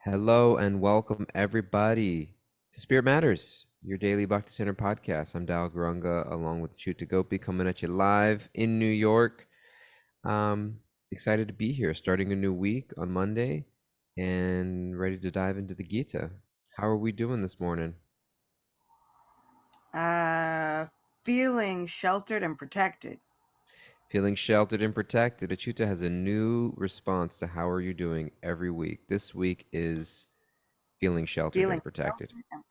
Hello and welcome everybody to Spirit Matters, your daily Bhakti Center podcast. I'm Dal Gurunga along with Chuta Gopi coming at you live in New York. Excited to be here, starting a new week on Monday and ready to dive into the Gita. How are we doing this morning? Uh, Feeling sheltered and protected. Feeling sheltered and protected. Achuta has a new response to how are you doing every week. This week is feeling sheltered Feeling and protected. sheltered and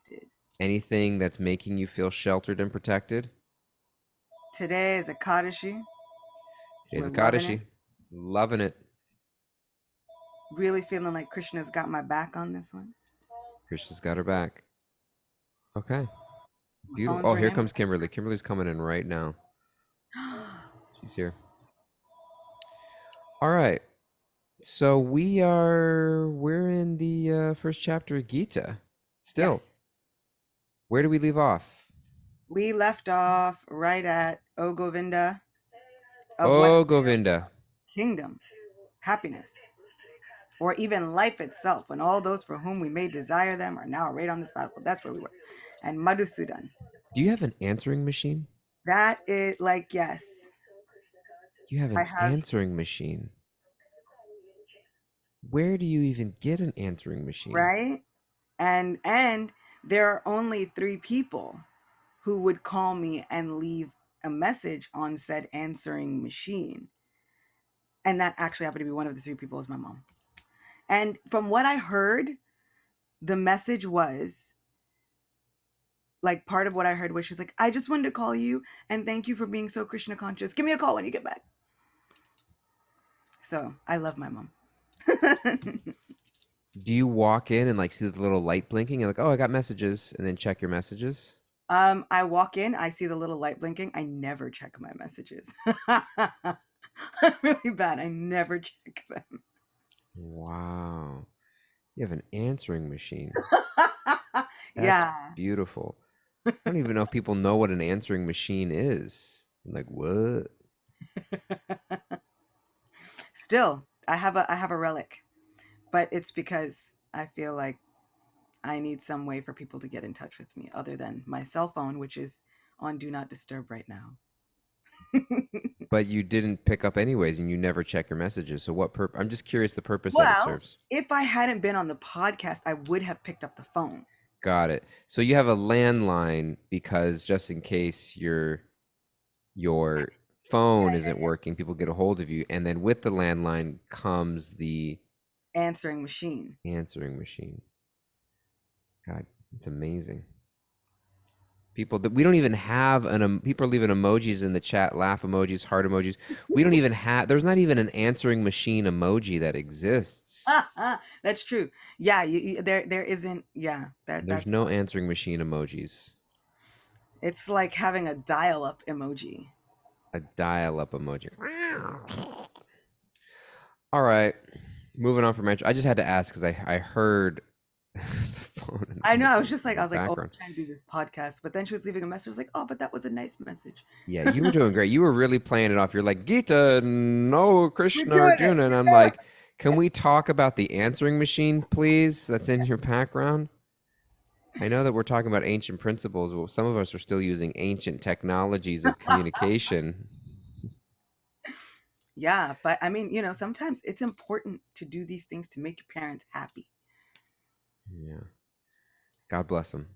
protected. Anything that's making you feel sheltered and protected? Today is Akadashi. Today's We're loving it. Akadashi. Loving it. Really feeling like Krishna's got my back on this one. Krishna's got her back. Okay. My Beautiful. phone's Oh, here ringing. comes Kimberly. Kimberly's coming in right now. She's here. All right. So we're in the first chapter of Gita. Still. Yes. Where do we leave off? We left off right at O Govinda of what Oh, Govinda. kingdom, happiness, or even life itself, when all those for whom we may desire them are now arrayed on this battlefield. That's where we were. And Madhusudan. Do you have an answering machine? That is like, yes, You have I an have, answering machine. Where do you even get an answering machine? right? And there are only 3 people who would call me and leave a message on said answering machine, and that actually happened to be one of the 3 people was my mom. And from what I heard, the message was like, part of what I heard was she's like, I just wanted to call you and thank you for being so Krishna conscious. Give me a call when you get back. So I love my mom. Do you walk in and like see the little light blinking and like, oh, I got messages, and then check your messages? I walk in, I see the little light blinking. I never check my messages. I'm really bad. I never check them. Wow. You have an answering machine. That's Yeah. beautiful. I don't even know if people know what an answering machine is. Like, what? Still, I have a relic, but it's because I feel like I need some way for people to get in touch with me other than my cell phone, which is on do not disturb right now. But you didn't pick up anyways, and you never check your messages. So what I'm just curious the purpose that it Well, serves. if I hadn't been on the podcast, I would have picked up the phone. Got it. So you have a landline because just in case your Yeah, phone yeah, isn't working, people get a hold of you, and then with the landline comes the answering machine. answering machine. God, it's amazing. People that we don't even have people are leaving emojis in the chat, laugh emojis, heart emojis. We don't even have there's not even an answering machine emoji that exists. That's true. Yeah, there isn't. Yeah, There's that's no answering machine emojis. it's like having a dial-up emoji. A dial-up emoji. All right. Moving on from I just had to ask because I heard the phone I know. in I the was like, oh, background. I'm trying to do this podcast, but then she was leaving a message. I was like, oh, but that was a nice message. Yeah, you were doing great. You were really playing it off. You're like, Gita, no We're Krishna, doing it. Arjuna. And I'm like, can we talk about the answering machine, please? That's in your background. I know that we're talking about ancient principles, but some of us are still using ancient technologies of communication. Yeah, but I mean, sometimes it's important to do these things to make your parents happy. Yeah. God bless them.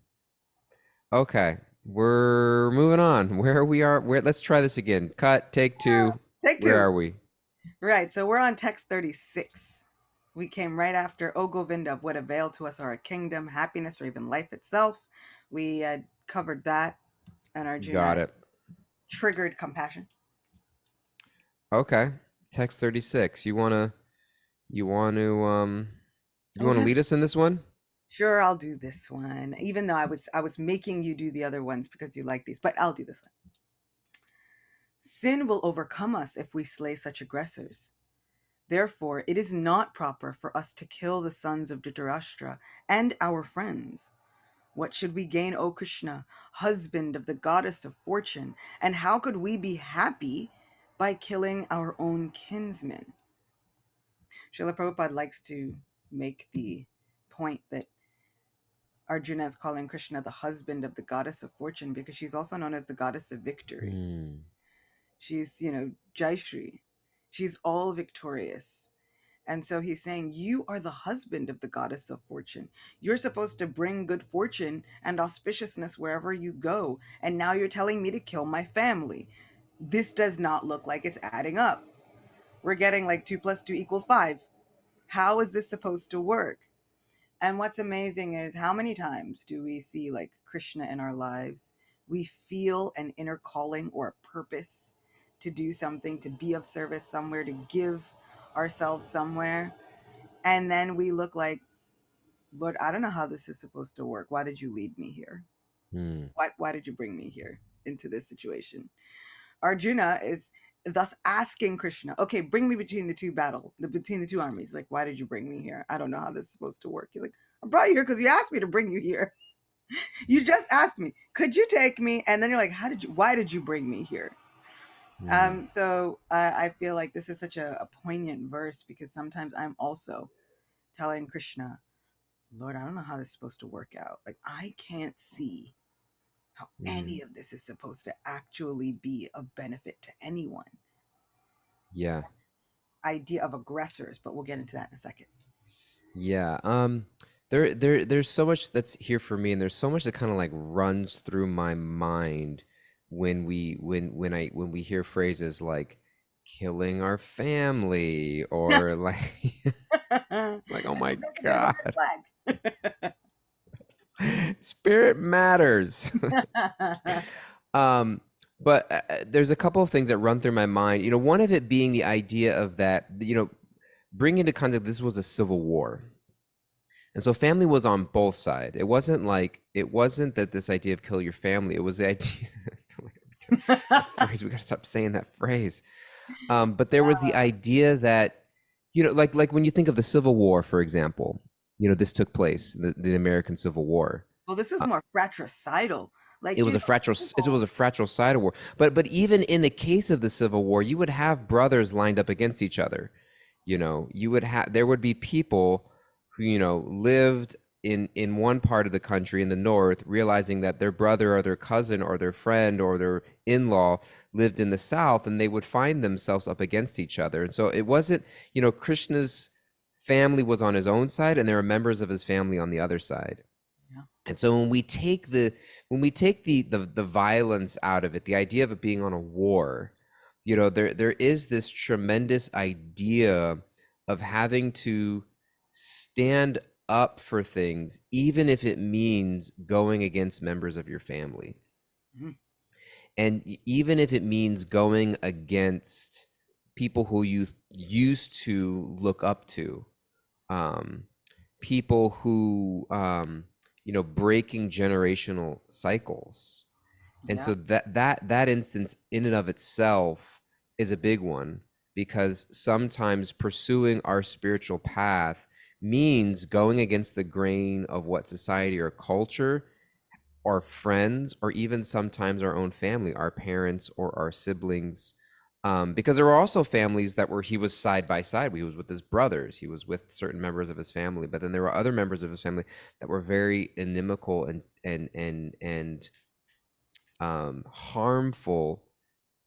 Okay. We're moving on. Let's try this again. Cut, take two. Take Where 2. are we? Right. So we're on text 36. We came right after O Govinda of what avail to us are a kingdom, happiness, or even life itself. We had covered that, and Got Arjuna it. triggered compassion. Okay. Text 36. You want to you Oh want to yeah, lead us in this one? sure. I'll do this one, even though I was making you do the other ones because you like these, but I'll do this one. Sin will overcome us if we slay such aggressors. Therefore, it is not proper for us to kill the sons of Dhritarashtra and our friends. What should we gain, O Krishna, husband of the goddess of fortune? And how could we be happy by killing our own kinsmen? Srila Prabhupada likes to make the point that Arjuna is calling Krishna the husband of the goddess of fortune because she's also known as the goddess of victory. Hmm. She's, Jaishri. She's all victorious. And so he's saying, you are the husband of the goddess of fortune. You're supposed to bring good fortune and auspiciousness wherever you go. And now you're telling me to kill my family. This does not look like it's adding up. We're getting like 2 plus 2 equals 5. How is this supposed to work? And what's amazing is how many times do we see like Krishna in our lives? We feel an inner calling or a purpose to do something, to be of service somewhere, to give ourselves somewhere. And then we look like, Lord, I don't know how this is supposed to work. Why did you lead me here? Hmm. Why did you bring me here into this situation? Arjuna is thus asking Krishna, okay, bring me between the two armies. Like, why did you bring me here? I don't know how this is supposed to work. He's like, I brought you here because you asked me to bring you here. You just asked me, could you take me? And then you're like, why did you bring me here? Hmm. So I feel like this is such a poignant verse because sometimes I'm also telling Krishna, Lord, I don't know how this is supposed to work out. Like, I can't see how Hmm. any of this is supposed to actually be of benefit to anyone. Yeah. Idea of aggressors, but we'll get into that in a second. Yeah. There's so much that's here for me, and there's so much that kind of like runs through my mind when we hear phrases like killing our family or like like oh my There's a God. red Spirit matters. flag. Um, but there's a couple of things that run through my mind. One of it being the idea of that, bring into context, this was a civil war. And so family was on both sides. It wasn't that this idea of kill your family. It was the idea, I feel like that phrase, we got to stop saying that phrase. But there was the idea that, like when you think of the Civil War, for example, this took place, the American Civil War. Well, this is Uh, more fratricidal. Like, it was dude, a fratricidal war. But even in the case of the Civil War, you would have brothers lined up against each other. There would be people who lived in one part of the country in the north, realizing that their brother or their cousin or their friend or their in-law lived in the south, and they would find themselves up against each other. And so it wasn't, Krishna's family was on his own side, and there were members of his family on the other side. yeah. And so when we take the violence out of it, the idea of it being on a war, there is this tremendous idea of having to stand up for things, even if it means going against members of your family, Mhm. and even if it means going against people who you used to look up to. Um, People who breaking generational cycles. And Yeah. so that instance in and of itself is a big one, because sometimes pursuing our spiritual path means going against the grain of what society or culture, our friends, or even sometimes our own family, our parents or our siblings. Because there were also families that he was side by side. He was with his brothers. He was with certain members of his family. But then there were other members of his family that were very inimical and harmful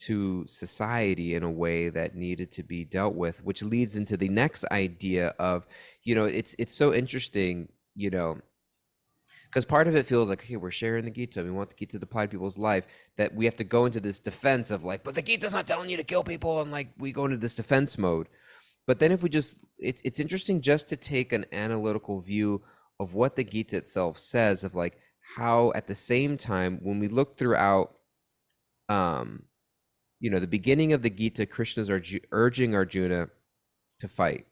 to society in a way that needed to be dealt with, which leads into the next idea of, it's so interesting, because part of it feels like, okay, we're sharing the Gita. We want the Gita to apply to people's life. That we have to go into this defense of like, but the Gita's not telling you to kill people, and like we go into this defense mode. But then if we it's interesting just to take an analytical view of what the Gita itself says, of like how at the same time when we look throughout, um, the beginning of the Gita, Krishna's urging Arjuna to fight,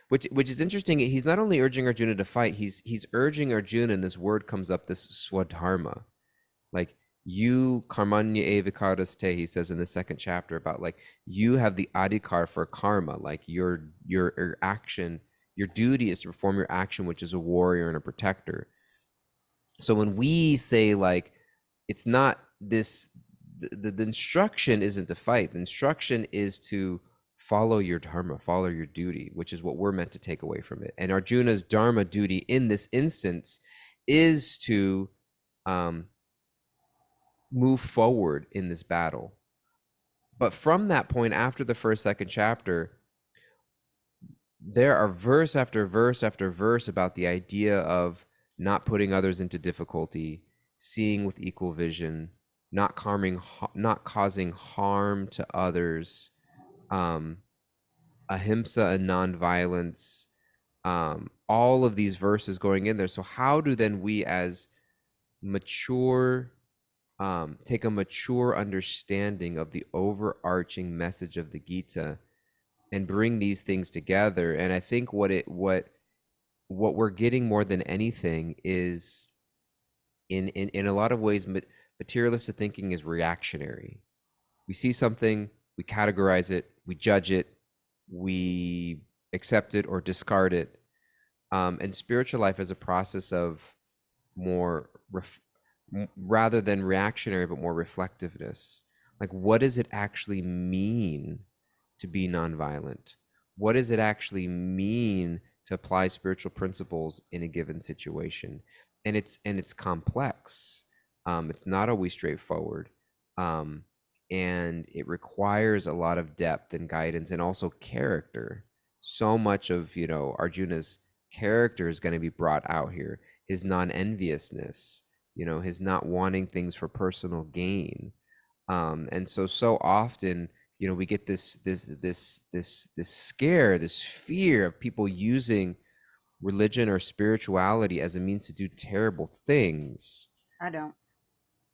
which is interesting. He's not only urging Arjuna to fight, he's urging Arjuna, and this word comes up, this swadharma, like you karmanya evikaraste, he says in the second chapter, about like you have the adhikar for karma, like your action, your duty is to perform your action, which is a warrior and a protector. So when we say like it's not this, the instruction isn't to fight, the instruction is to follow your dharma, follow your duty, which is what we're meant to take away from it. And Arjuna's dharma duty in this instance is to um, move forward in this battle. But from that point, after the first, second chapter, there are verse after verse after verse about the idea of not putting others into difficulty, seeing with equal vision, not causing harm to others, um, ahimsa and nonviolence, all of these verses going in there. So how do then we as mature take a mature understanding of the overarching message of the Gita and bring these things together? And I think what we're getting more than anything is in a lot of ways, materialistic thinking is reactionary. We see something, we categorize it, we judge it, we accept it or discard it. And spiritual life is a process of more rather than reactionary, but more reflectiveness. Like, what does it actually mean to be nonviolent? What does it actually mean to apply spiritual principles in a given situation? And it's complex. It's not always straightforward, um, and it requires a lot of depth and guidance, and also character. So much of Arjuna's character is going to be brought out here. His non-enviousness, his not wanting things for personal gain. And so often, we get this scare, this fear of people using religion or spirituality as a means to do terrible things. I don't.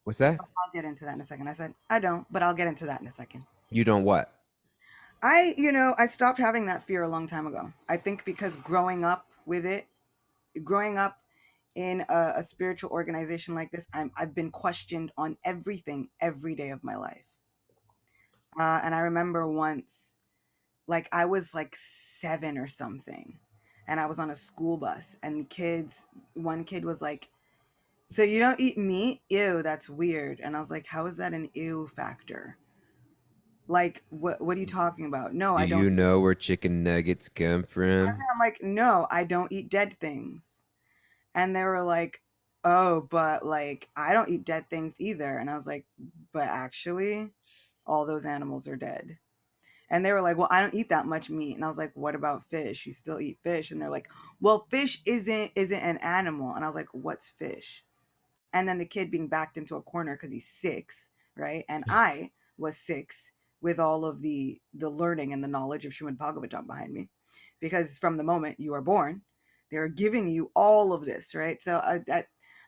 What's that? I'll get into that in a second. I said I don't, but I'll get into that in a second. You don't what? I stopped having that fear a long time ago. I think because growing up with it, growing up in a spiritual organization like this, I've been questioned on everything every day of my life. And I remember once, like I was like 7 or something, and I was on a school bus, and one kid was like, "So you don't eat meat? Ew, that's weird." And I was like, "How is that an ew factor? Like, what are you talking about? No, Do I don't." you know where chicken nuggets come from? I'm like, "No, I don't eat dead things." And they were like, "Oh, but like I don't eat dead things either." And I was like, "But actually, all those animals are dead." And they were like, "Well, I don't eat that much meat." And I was like, "What about fish? You still eat fish?" And they're like, "Well, fish isn't an animal." And I was like, "What's fish?" And then the kid being backed into a corner because he's 6, right? And I was 6 with all of the learning and the knowledge of Srimad Bhagavatam behind me, because from the moment you are born, they're giving you all of this, right? So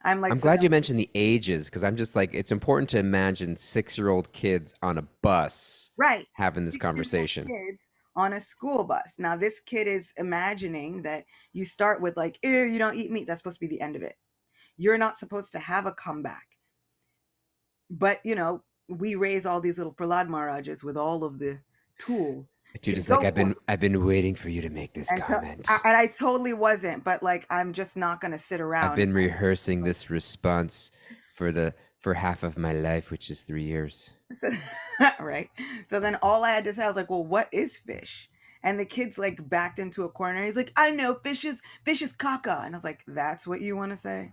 I'm like, I'm so glad you mentioned the ages, because I'm just like, it's important to imagine 6-year-old kids on a bus right, having this 6-year-old conversation. kids on a school bus. Now this kid is imagining that you start with like, ew, you don't eat meat. That's supposed to be the end of it. You're not supposed to have a comeback. But we raise all these little Prahlad Maharajas with all of the tools Dude to is like, go I've for been it. I've been waiting for you to make this And so comment. and I totally wasn't, but like I'm just not gonna sit I've around. been rehearsing this response for half of my life, which is 3 years. Right. So then all I had to say, I was like, well, what is fish? And the kid's like backed into a corner. He's like, I don't know, fish is caca. And I was like, that's what you want to say?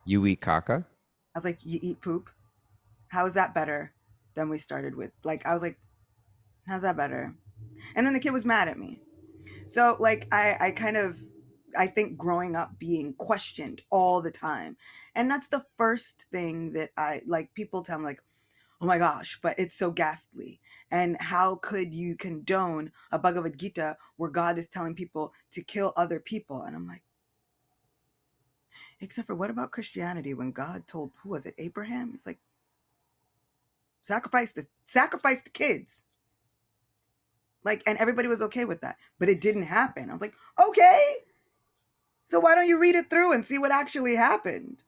You eat caca? I was like, you eat poop? How is that better than we started with? Like, I was like, how's that better? And then the kid was mad at me. So like I think growing up being questioned all the time. And that's the first thing that I like people tell me like, "Oh my gosh, but it's so ghastly. And how could you condone a Bhagavad Gita where God is telling people to kill other people?" And I'm like, except for what about Christianity when God told, who was it, Abraham? It's like, sacrifice the kids. Like, and everybody was okay with that. But it didn't happen. I was like, okay. So why don't you read it through and see what actually happened?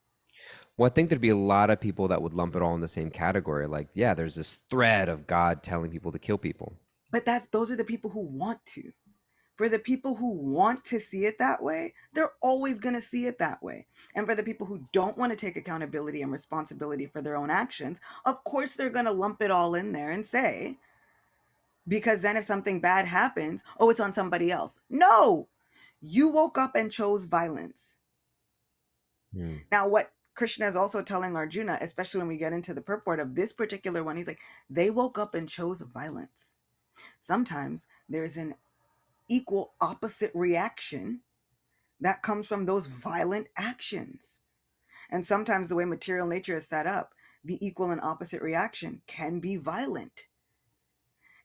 Well, I think there'd be a lot of people that would lump it all in the same category. Like, yeah, there's this thread of God telling people to kill people. But those are the people who want to. For the people who want to see it that way, they're always going to see it that way. And for the people who don't want to take accountability and responsibility for their own actions, of course they're going to lump it all in there and say, Because then if something bad happens, oh, it's on somebody else. No, you woke up and chose violence. Hmm. Now, what Krishna is also telling Arjuna, especially when we get into the purport of this particular one, he's like, they woke up and chose violence. Sometimes there's an equal opposite reaction that comes from those violent actions. And sometimes the way material nature is set up, the equal and opposite reaction can be violent.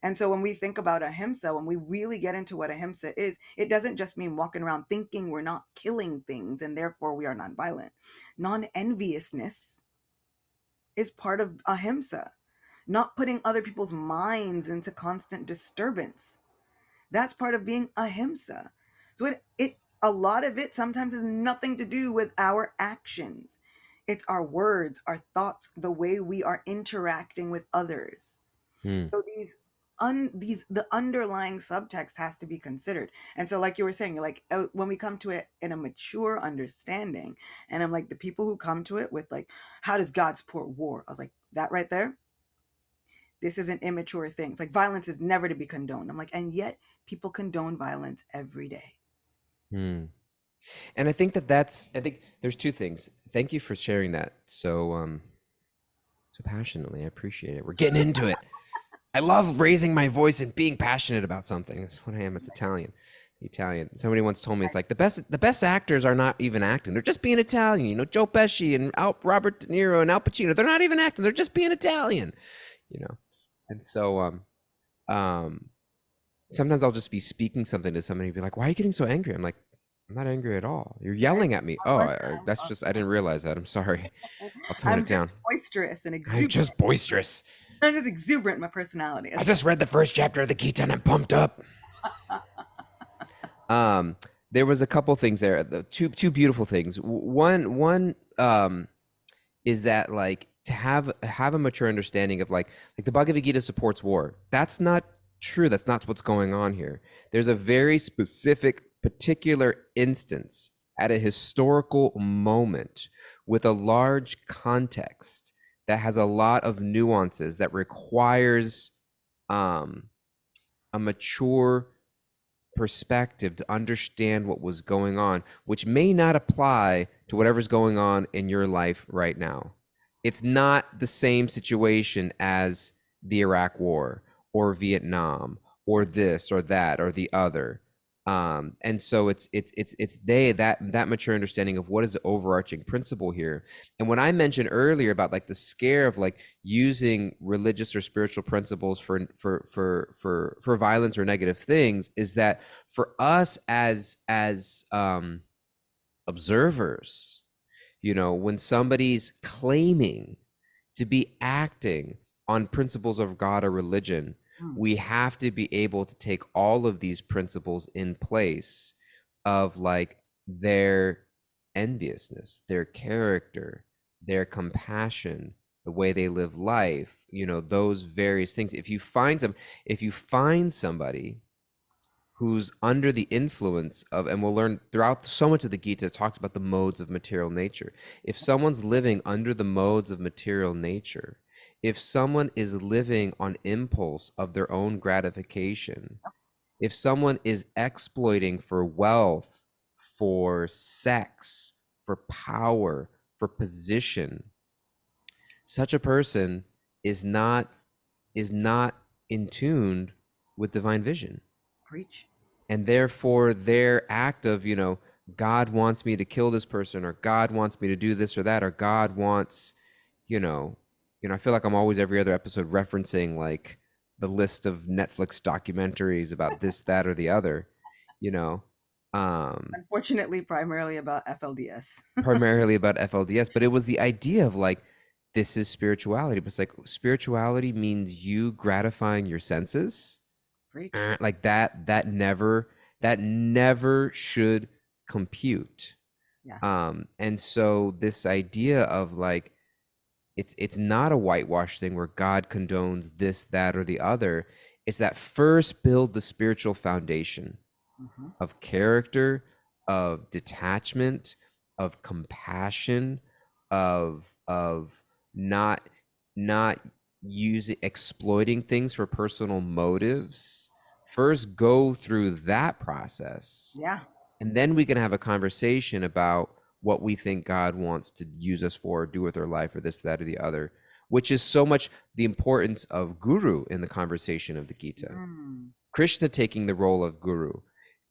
And so when we think about ahimsa, when we really get into what ahimsa is, it doesn't just mean walking around thinking we're not killing things and therefore we are nonviolent. Non-enviousness is part of ahimsa. Not putting other people's minds into constant disturbance. That's part of being ahimsa. So it a lot of it sometimes has nothing to do with our actions. It's our words, our thoughts, the way we are interacting with others. Hmm. So these the underlying subtext has to be considered. And so like you were saying, like when we come to it in a mature understanding, and I'm like, the people who come to it with like, how does God support war? I was like, that right there, this is an immature thing. It's like violence is never to be condoned. I'm like, and yet people condone violence every day. Hmm. And I think I think there's two things. Thank you for sharing that so passionately. I appreciate it. We're getting into it. I love raising my voice and being passionate about something. That's what I am. It's Italian. Italian. Somebody once told me it's like the best actors are not even acting. They're just being Italian. You know, Joe Pesci and Robert De Niro and Al Pacino. They're not even acting. They're just being Italian. You know. And so um sometimes I'll just be speaking something to somebody and be like, "Why are you getting so angry?" I'm like, "I'm not angry at all. You're yelling at me." Oh, that's just I didn't realize that. I'm sorry. I'll tone it I'm just down. boisterous and I'm exuberant. just boisterous. I'm just exuberant in my personality. I That's just read the first chapter of the Gita and I'm pumped up. Um, there was a couple things there. The two beautiful things. One is that like to have a mature understanding of like the Bhagavad Gita supports war. That's not true. That's not what's going on here. There's a very specific, particular instance at a historical moment with a large context that has a lot of nuances that requires um, a mature perspective to understand what was going on, which may not apply to whatever's going on in your life right now. It's not the same situation as the Iraq War or Vietnam or yes, this or that or the other. And so it's that mature understanding of what is the overarching principle here. And when I mentioned earlier about like the scare of like using religious or spiritual principles for violence or negative things, is that for us as observers, you know, when somebody's claiming to be acting on principles of God or religion, mm, we have to be able to take all of these principles in place of like their enviousness, their character, their compassion, the way they live life, you know, those various things. If you find somebody who's under the influence of, and we'll learn throughout so much of the Gita talks about the modes of material nature. If someone's living under the modes of material nature, if someone is living on impulse of their own gratification, if someone is exploiting for wealth, for sex, for power, for position, such a person is not in tune with divine vision. preach. And therefore their act of, you know, God wants me to kill this person, or God wants me to do this or that, or God wants, you know, I feel like I'm always every other episode referencing like the list of Netflix documentaries about this, that, or the other, you know, um Unfortunately, primarily about FLDS. primarily about FLDS. But it was the idea of like, this is spirituality, but it's like spirituality means you gratifying your senses. Preach. Like that never should compute. Yeah. And so this idea of like, it's not a whitewash thing where God condones this, that, or the other. It's that first build the spiritual foundation Hmm. of character, of detachment, of compassion, of not not exploiting things for personal motives, first go through that process, Yeah. and then we can have a conversation about what we think God wants to use us for, do with our life, or this, that, or the other, which is so much the importance of guru in the conversation of the Gita. Mm. Krishna taking the role of guru,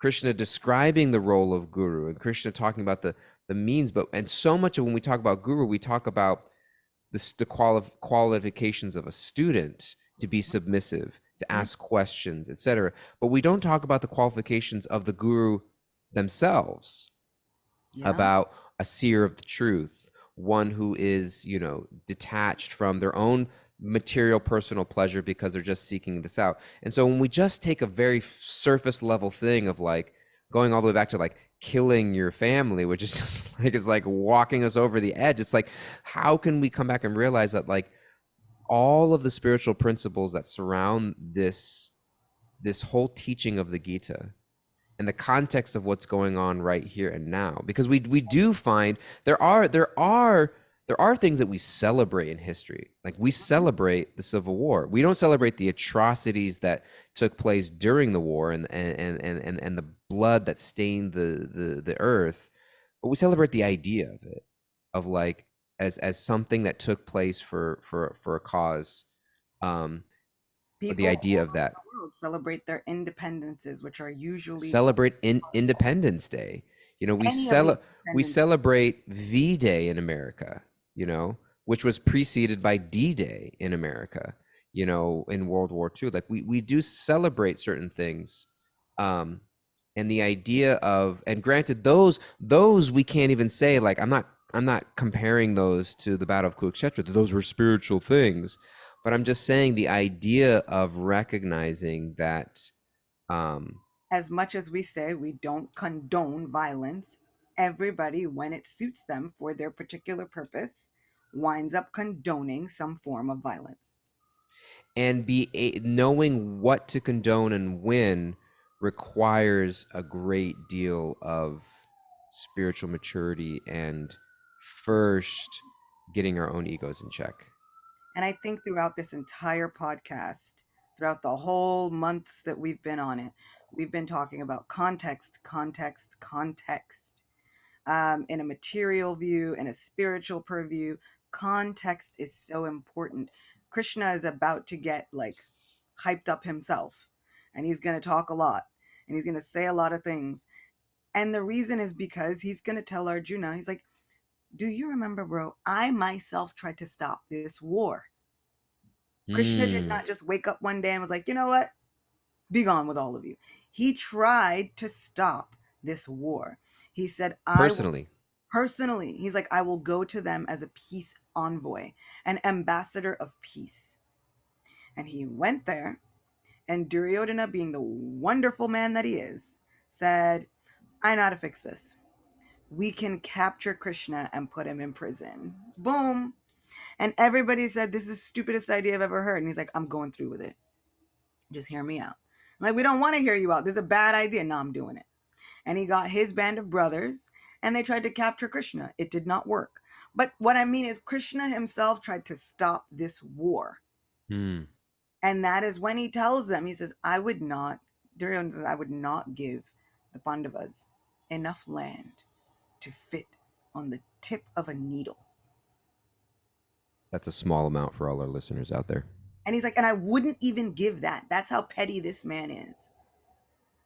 Krishna describing the role of guru, and Krishna talking about the means. But and so much of when we talk about guru, we talk about the qualifications of a student to be submissive, to Mhm. ask questions, etc. But we don't talk about the qualifications of the guru themselves, Yeah. about a seer of the truth, one who is, detached from their own material personal pleasure because they're just seeking this out. And so when we just take a very surface level thing of like going all the way back to like killing your family, which is just like is like walking us over the edge. It's like, how can we come back and realize that like all of the spiritual principles that surround this whole teaching of the Gita and the context of what's going on right here and now, because we do find there are things that we celebrate in history. Like we celebrate the Civil War. We don't celebrate the atrocities that took place during the war and the blood that stained the earth, but we celebrate the idea of it, of like as something that took place for a cause. um the People all idea of over that. the world celebrate their independences, which are usually Celebrate Independence Day. We any of the we independence. celebrate V-Day in America, which was preceded by D-Day in America, in World War II. Like we do celebrate certain things. Um, and the idea of, and granted, those we can't even say, like, I'm not comparing those to the Battle of Kurukshetra. Those were spiritual things, but I'm just saying the idea of recognizing that. um As much as we say we don't condone violence, everybody, when it suits them for their particular purpose, winds up condoning some form of violence. and knowing what to condone and when requires a great deal of spiritual maturity and first getting our own egos in check. And I think throughout this entire podcast, throughout the whole months that we've been on it, we've been talking about context, context, context. In a material view, in a spiritual purview, context is so important. Krishna is about to get like hyped up himself, and he's going to talk a lot, and he's going to say a lot of things. And the reason is because he's going to tell Arjuna, he's like, do you remember, bro? I myself tried to stop this war. Krishna did Mm, not just wake up one day and was like, you know what? Be gone with all of you. He tried to stop this war. He said, I will personally. personally, he's like, I will go to them as a peace envoy, an ambassador of peace. And he went there, and Duryodhana, being the wonderful man that he is, said, I know how to fix this. We can capture Krishna and put him in prison. Boom. And everybody said, this is the stupidest idea I've ever heard. And he's like, I'm going through with it. Just hear me out. I'm like, we don't want to hear you out. This is a bad idea. No, I'm doing it. And he got his band of brothers and they tried to capture Krishna. It did not work. But what I mean is, Krishna himself tried to stop this war. Mm, And that is when he tells them, he says, I would not, Duryodhana says, I would not give the Pandavas enough land to fit on the tip of a needle. that's a small amount for all our listeners out there. And he's like, and I wouldn't even give that. That's how petty this man is.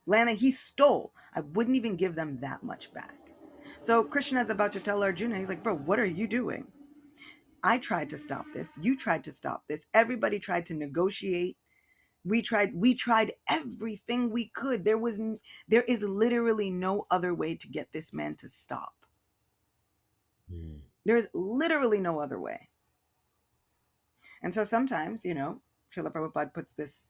Land that he stole, I wouldn't even give them that much back. So Krishna is about to tell Arjuna, he's like, bro, what are you doing? I tried to stop this. You tried to stop this. Everybody tried to negotiate. We tried everything we could. There is literally no other way to get this man to stop. Mm. There is literally no other way. And so sometimes, Srila Prabhupada puts this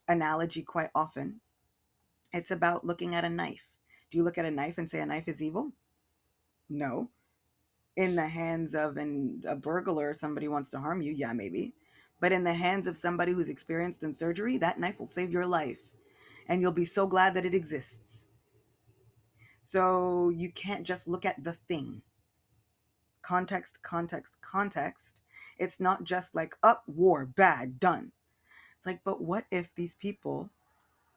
analogy quite often. It's about looking at a knife. Do you look at a knife and say a knife is evil? No. In the hands of a burglar, somebody wants to harm you, yeah, maybe. But in the hands of somebody who's experienced in surgery, that knife will save your life. And you'll be so glad that it exists. So you can't just look at the thing. Context, context, context. It's not just like, up, war, bad, done. It's like, but what if these people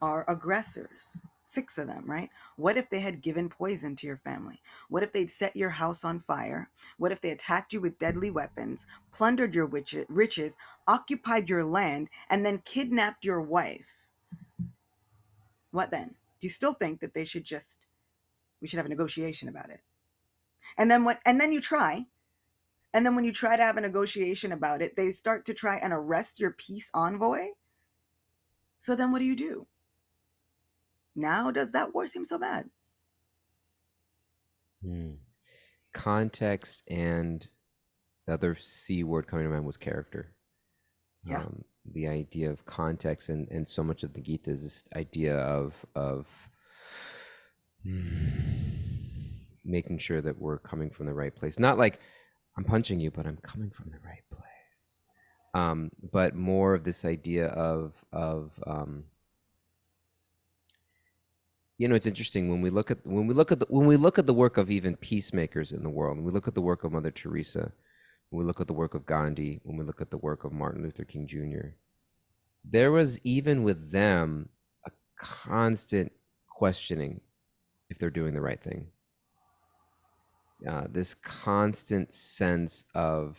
are aggressors? Six of them, right? What if they had given poison to your family? What if they'd set your house on fire? What if they attacked you with deadly weapons, plundered your riches, occupied your land, and then kidnapped your wife? What then? Do you still think that we should have a negotiation about it? And then you try, and then when you try to have a negotiation about it, they start to try and arrest your peace envoy. So then what do? Now does that war seem so bad? Hmm. Context, and the other C word coming to mind was character. Yeah. The idea of context, and so much of the Gita is this idea of making sure that we're coming from the right place. Not like I'm punching you, but I'm coming from the right place. But more of this idea of it's interesting when we look at the work of even peacemakers in the world, when we look at the work of Mother Teresa, when we look at the work of Gandhi, when we look at the work of Martin Luther King Jr., there was, even with them, a constant questioning if they're doing the right thing. This constant sense of,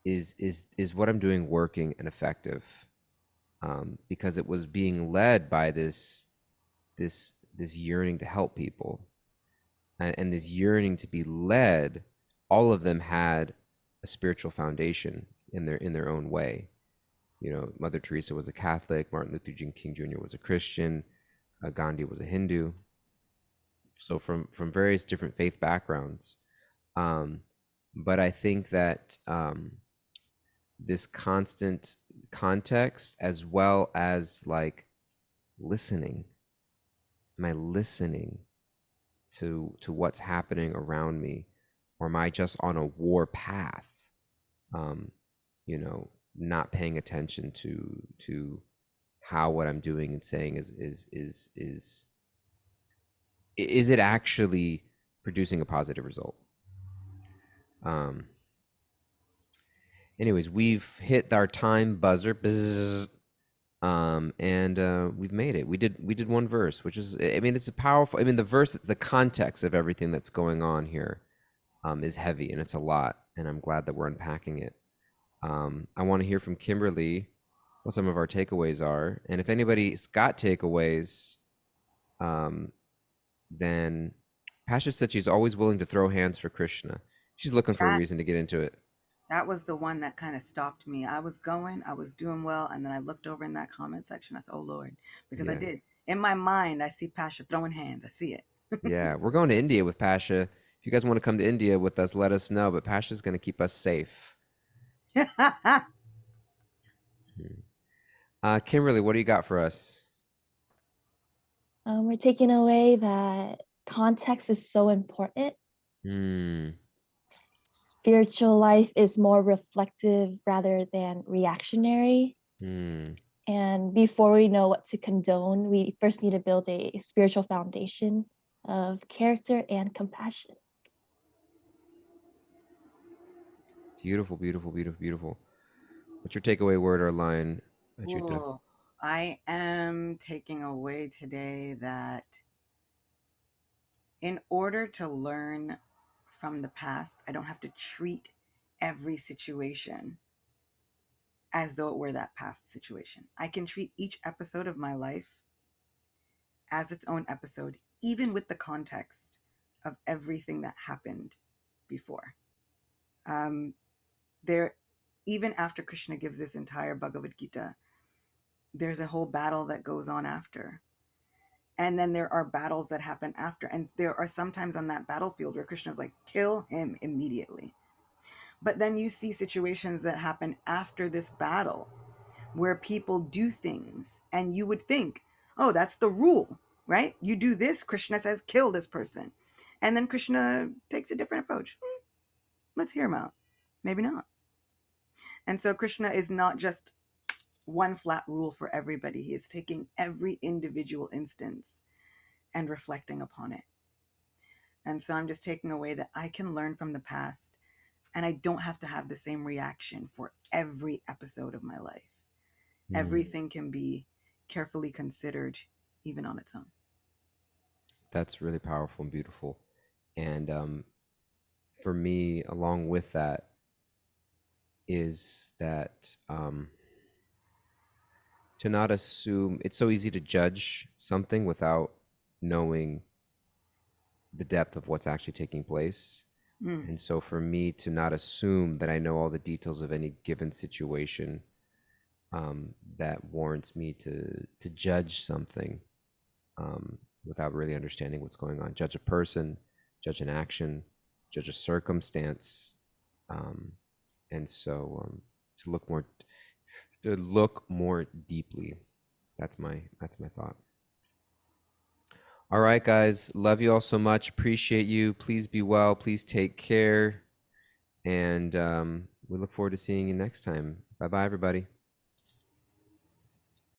is what I'm doing working and effective? Because it was being led by this yearning to help people, and this yearning to be led. All of them had a spiritual foundation in their own way. Mother Teresa was a Catholic, Martin Luther King Jr. was a Christian, Gandhi was a Hindu. So from various different faith backgrounds. Um, but I think that this constant context, as well as like listening, am I listening to what's happening around me, or am I just on a war path? Um, not paying attention to how what I'm doing and saying is it actually producing a positive result? Um, Anyways, we've hit our time buzzer. Bzz, and we've made it. We did one verse, which is, I mean, it's a powerful. I mean, the verse, the context of everything that's going on here, is heavy, and it's a lot. And I'm glad that we're unpacking it. I want to hear from Kimberly what some of our takeaways are, and if anybody's got takeaways, um, then Pasha said she's always willing to throw hands for Krishna. She's looking for a That reason to get into it. that was the one that kind of stopped me. I was doing well, and then I looked over in that comment section. I said, "Oh Lord," because I Yeah. did. In my mind, I see Pasha throwing hands. I see it. Yeah, we're going to India with Pasha. If you guys want to come to India with us, let us know. But Pasha's going to keep us safe. Mhm. Kimberly, what do you got for us? We're taking away that context is so important. Hmm. Spiritual life is more reflective rather than reactionary. Hmm. And before we know what to condone, we first need to build a spiritual foundation of character and compassion. Beautiful, beautiful, beautiful, beautiful. What's your takeaway word or line, Achuta? Oh, I am taking away today that in order to learn from the past, I don't have to treat every situation as though it were that past situation. I can treat each episode of my life as its own episode, even with the context of everything that happened before. Um, there, even after Krishna gives this entire Bhagavad Gita, there's a whole battle that goes on after. And then there are battles that happen after. And there are sometimes on that battlefield where Krishna's like, kill him immediately. But then you see situations that happen after this battle where people do things and you would think, oh, that's the rule, right? You do this, Krishna says, kill this person. And then Krishna takes a different approach. Let's hear him out. Maybe not. And so Krishna is not just one flat rule for everybody. He is taking every individual instance and reflecting upon it. And so I'm just taking away that I can learn from the past. And I don't have to have the same reaction for every episode of my life. Mm, Everything can be carefully considered, even on its own. that's really powerful and beautiful. And for me, along with that, is that to not assume. It's so easy to judge something without knowing the depth of what's actually taking place. Mm. And so for me to not assume that I know all the details of any given situation that warrants me to judge something without really understanding what's going on, judge a person, judge an action, judge a circumstance, um, and so to look more deeply. That's my thought. All right, guys. Love you all so much. Appreciate you. Please be well. Please take care. And we look forward to seeing you next time. Bye bye, everybody.